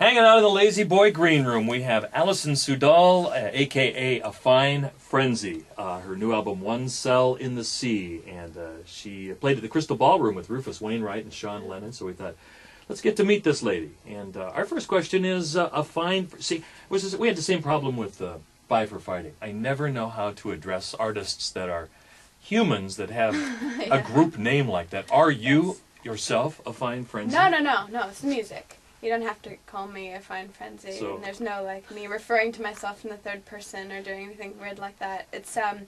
Hanging out in the Lazy Boy Green Room, we have Alison Sudol, a.k.a. A Fine Frenzy. Her new album, One Cell in the Sea, and she played at the Crystal Ballroom with Rufus Wainwright and Sean Lennon, so we thought, let's get to meet this lady. And our first question is, we had the same problem with Bye for Fighting. I never know how to address artists that are humans that have a group name like that. Are you yourself a Fine Frenzy? No, it's music. You don't have to call me a Fine Frenzy. So, and there's no like me referring to myself in the third person or doing anything weird like that. It's a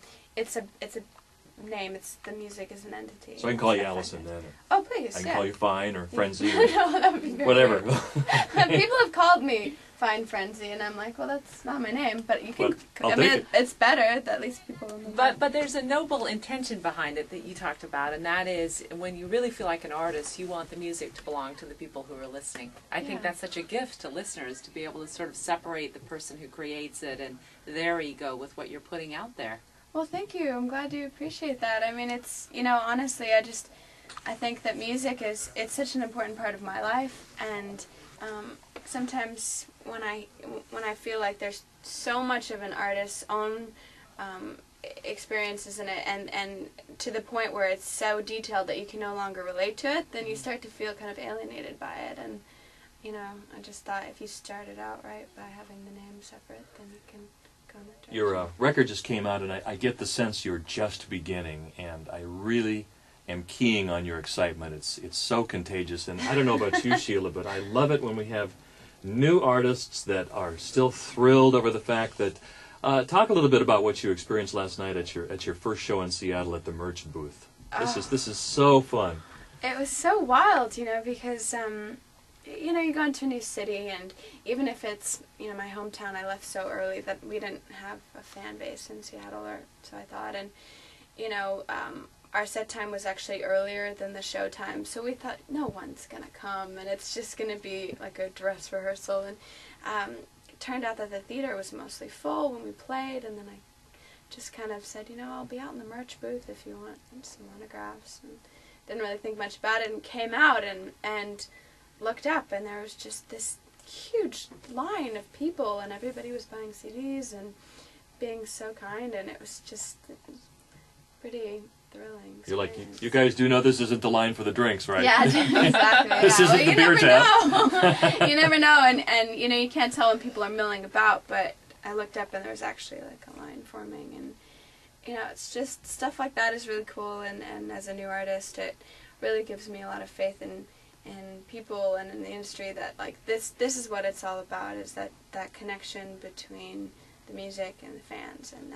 name. It's the music is an entity. so I can call you Alison then. Oh please, I can call you Fine or Frenzy. No, that would be very Whatever. weird. People have called me Fine Frenzy, and I'm like, well, that's not my name, but you can. I'll take it. It's better. At least people know. But there's a noble intention behind it that you talked about, and that is when you really feel like an artist, you want the music to belong to the people who are listening. I think that's such a gift to listeners to be able to sort of separate the person who creates it and their ego with what you're putting out there. Well, thank you. I'm glad you appreciate that. I mean, it's, honestly, I think that music it's such an important part of my life, and sometimes when I feel like there's so much of an artist's own experiences in it, and to the point where it's so detailed that you can no longer relate to it, then you start to feel kind of alienated by it. And I just thought if you started out right by having the name separate, then you can go in that direction. Your record just came out, and I get the sense you're just beginning, and I really am keying on your excitement. It's so contagious, and I don't know about you, Sheila, but I love it when we have new artists that are still thrilled over the fact that. Talk a little bit about what you experienced last night at your first show in Seattle at the merch booth. This is so fun. It was so wild, because you go into a new city, and even if it's my hometown, I left so early that we didn't have a fan base in Seattle, or so I thought, and our set time was actually earlier than the show time, so we thought no one's gonna come, and it's just gonna be like a dress rehearsal, and it turned out that the theater was mostly full when we played, and then I just kind of said, I'll be out in the merch booth if you want some autographs, and didn't really think much about it, and came out and looked up, and there was just this huge line of people, and everybody was buying CDs and being so kind, and it was just pretty thrilling. You're like, you guys do know this isn't the line for the drinks, right? Yeah, exactly. This isn't the beer tap. You never know, and you can't tell when people are milling about, but I looked up and there was actually like a line forming, and it's just stuff like that is really cool, and as a new artist, it really gives me a lot of faith in people and in the industry that like this is what it's all about, is that connection between the music and the fans, and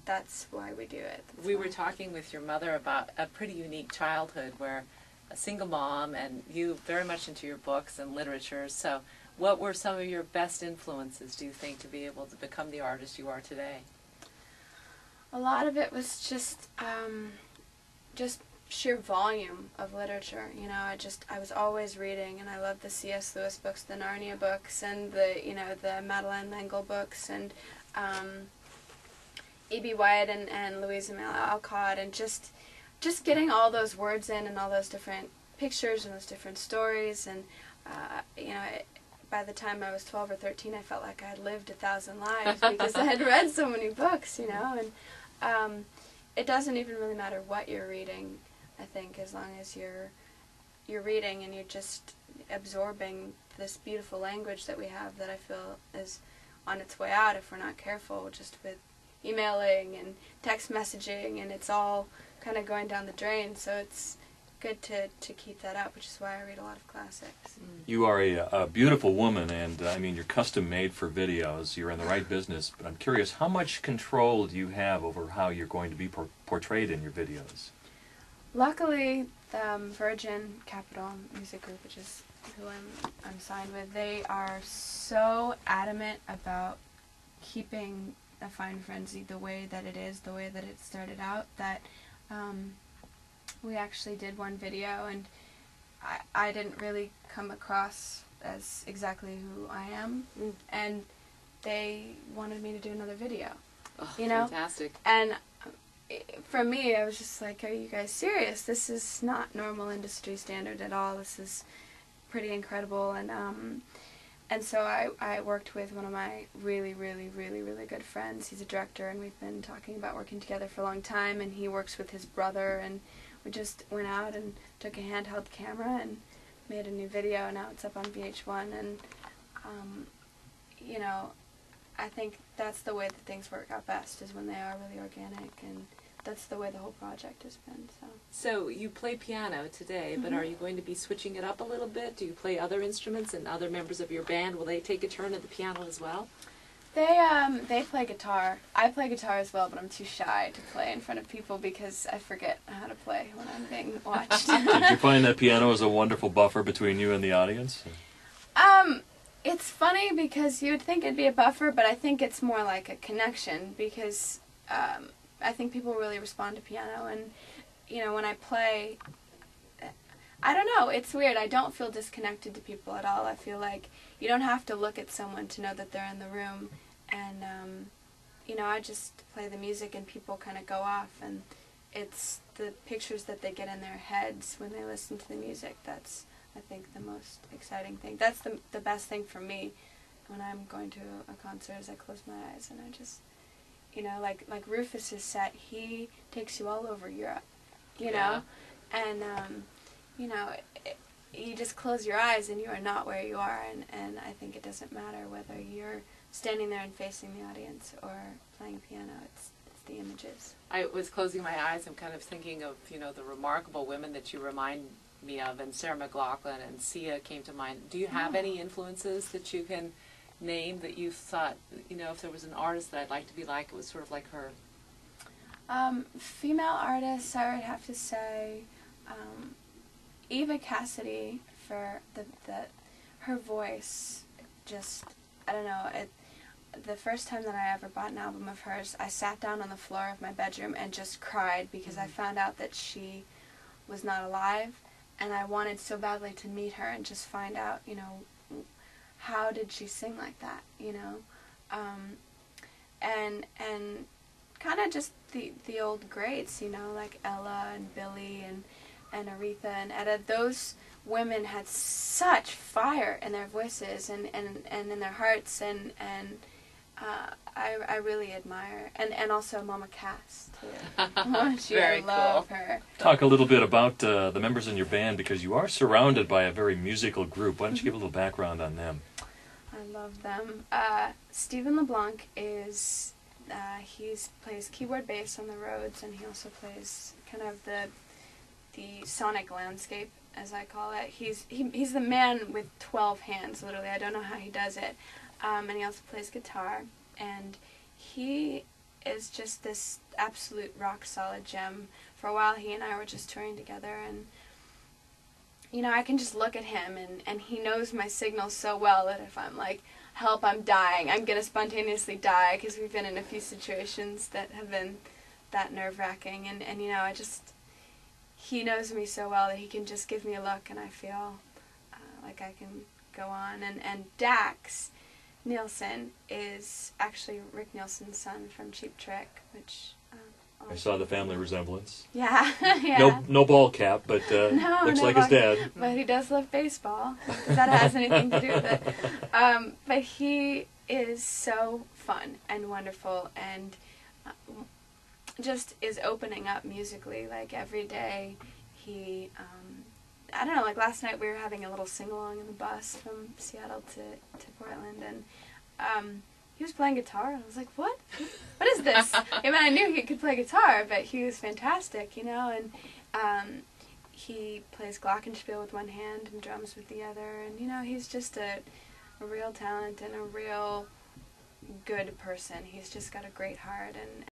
that's why we do it. We were talking with your mother about a pretty unique childhood where a single mom, and you very much into your books and literature. So what were some of your best influences, do you think, to be able to become the artist you are today? A lot of it was just sheer volume of literature. I was always reading, and I loved the C.S. Lewis books, the Narnia books, and the Madeleine L'Engle books, and E.B. White and Louisa May Alcott, and just getting all those words in, and all those different pictures and those different stories, and by the time I was 12 or 13, I felt like I had lived 1,000 lives because I had read so many books, and it doesn't even really matter what you're reading, I think, as long as you're reading and you're just absorbing this beautiful language that we have that I feel is on its way out if we're not careful, just with emailing and text messaging, and it's all kind of going down the drain, so it's good to keep that up, which is why I read a lot of classics. You are a beautiful woman, and I mean, you're custom made for videos. You're in the right business, but I'm curious, how much control do you have over how you're going to be portrayed in your videos? Luckily, Virgin Capital Music Group, which is who I'm signed with, they are so adamant about keeping A Fine Frenzy the way that it is, the way that it started out, that we actually did one video, and I didn't really come across as exactly who I am, and they wanted me to do another video. Oh, fantastic. And for me, I was just like, are you guys serious? This is not normal industry standard at all. This is pretty incredible, and And so I worked with one of my really good friends. He's a director, and we've been talking about working together for a long time, and he works with his brother, and we just went out and took a handheld camera and made a new video, and now it's up on VH1, and you know, I think that's the way that things work out best, is when they are really organic, and that's the way the whole project has been. So you play piano today, but are you going to be switching it up a little bit? Do you play other instruments, and other members of your band, will they take a turn at the piano as well? They play guitar. I play guitar as well, but I'm too shy to play in front of people because I forget how to play when I'm being watched. Did you find that piano is a wonderful buffer between you and the audience? It's funny because you would think it'd be a buffer, but I think it's more like a connection, because I think people really respond to piano, and you know, when I play, I don't know, it's weird. I don't feel disconnected to people at all. I feel like you don't have to look at someone to know that they're in the room, and you know, I just play the music and people kind of go off, and it's the pictures that they get in their heads when they listen to the music that's, I think, the most exciting thing. That's the best thing for me when I'm going to a concert, is I close my eyes and I just, you know, like Rufus's set, he takes you all over Europe, you know, and you know, you just close your eyes and you are not where you are, and I think it doesn't matter whether you're standing there and facing the audience or playing piano. It's the images. I was closing my eyes. I'm kind of thinking of, you know, the remarkable women that you remind me of, and Sarah McLachlan and Sia came to mind. Do you have any influences that you can name that you thought, you know, if there was an artist that I'd like to be like, it was sort of like her? Female artists, I would have to say Eva Cassidy, for her voice. Just, I don't know, the first time that I ever bought an album of hers, I sat down on the floor of my bedroom and just cried because I found out that she was not alive, and I wanted so badly to meet her and just find out, you know, how did she sing like that, you know? And kind of just the old greats, you know, like Ella and Billy and Aretha and Etta. Those women had such fire in their voices and in their hearts, and I really admire, and also Mama Cass too. Very I love cool. her. Talk a little bit about the members in your band, because you are surrounded by a very musical group. Why don't you give a little background on them? I love them. Stephen LeBlanc is he plays keyboard bass on the Rhodes, and he also plays kind of the sonic landscape, as I call it. He's the man with 12 hands, literally. I don't know how he does it. And he also plays guitar, and he is just this absolute rock solid gem. For a while he and I were just touring together, and you know, I can just look at him and he knows my signals so well that if I'm like, help, I'm dying, I'm gonna spontaneously die, because we've been in a few situations that have been that nerve-wracking, and you know, he knows me so well that he can just give me a look and I feel like I can go on. And Dax Nielsen is actually Rick Nielsen's son from Cheap Trick, which I saw the family resemblance. yeah, yeah. No ball cap, but looks like his dad. But he does love baseball. If that has anything to do with it. But he is so fun and wonderful, and just is opening up musically. Like every day, he, I don't know, like last night we were having a little sing-along in the bus from Seattle to Portland, and he was playing guitar, and I was like, what? What is this? I mean, I knew he could play guitar, but he was fantastic, you know, and he plays glockenspiel with one hand and drums with the other, and, you know, he's just a real talent and a real good person. He's just got a great heart, and